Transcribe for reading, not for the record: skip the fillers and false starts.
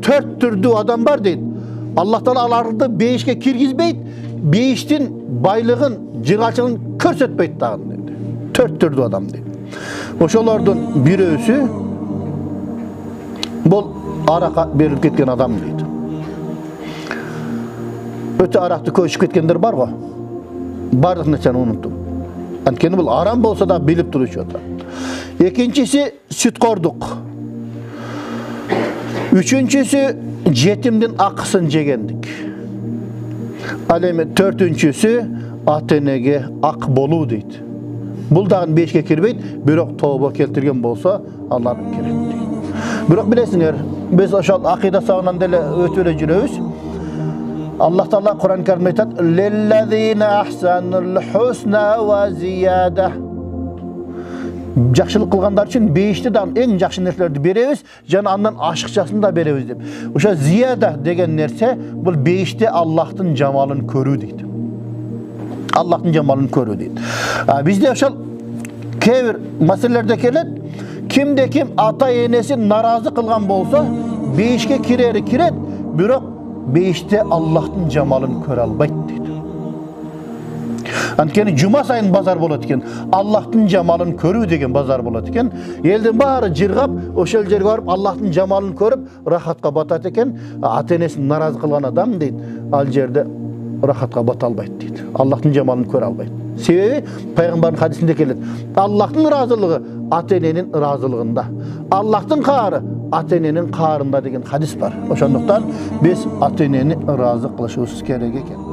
4 türdүү адам бар дейт. Аллах Таала аларды бейишке киргизбейт, бейиштин байлыгын, жыгачылыгын көрсөтпөйт дагы дейт. 4 түрдүү адам дейт. Ошолордун бирөөсү бул аракка берилип кеткен адам дейт. Өтө аракты көп ичип кеткендер бар го. Бардык нерсени унуттум. Анткени бул арам болсо да билип турушу атат. Экинчиси сүткордук. Үчүнчүсү жетимдин акысын жегендик. Ал эми төртүнчүсү ата-энеге ак болуу дейт. Бул дагы бешке кирбейт, бирок тобо келтирген болсо алар кирет дейт. Бирок билесиңер, биз ошол акыйда сабынан деле өтүп эле жүрөбүз. Аллах Таала Кур'ан Каримде айтат: "Лиллазина ахсанул хусна ва зияда." Жакшылык кылгандар үчүн бейиште дагы эң жакшы нерселерди беребиз, жана андан ашыкчасын да беребиз деп. Ошо зияда деген нерсе бул бейиште Аллахтын жамалын көрүү дейт. Аллахтын жамалын көрүү дейт. Бизде ошол кээ бир маселелерде келет, кимде ким ата-энесин наразы кылган болсо, бейишке кирери кирет, бирок бейиште Аллахтын жамалын көрө албайт дейт. Анткени жума сайын базар болот экен. Аллахтын жамалын көрүү деген базар болот экен. Элдин баары жыргап, ошол жерге барып Аллахтын жамалын көрүп, рахатка батат экен. Ата-энесин наразы кылган адам дейт, ал жерде рахатка бата албайт дейт. Аллахтын жамалын көрө албайт. Себеби пайгамбардын хадисинде келет: Аллахтын ыраазылыгы ата-эненин ыраазылыгында, Аллахтын каары ата-эненин каарында деген хадис бар. Ошондуктан биз ата-энени ыраазы кылышыбыз керек экен.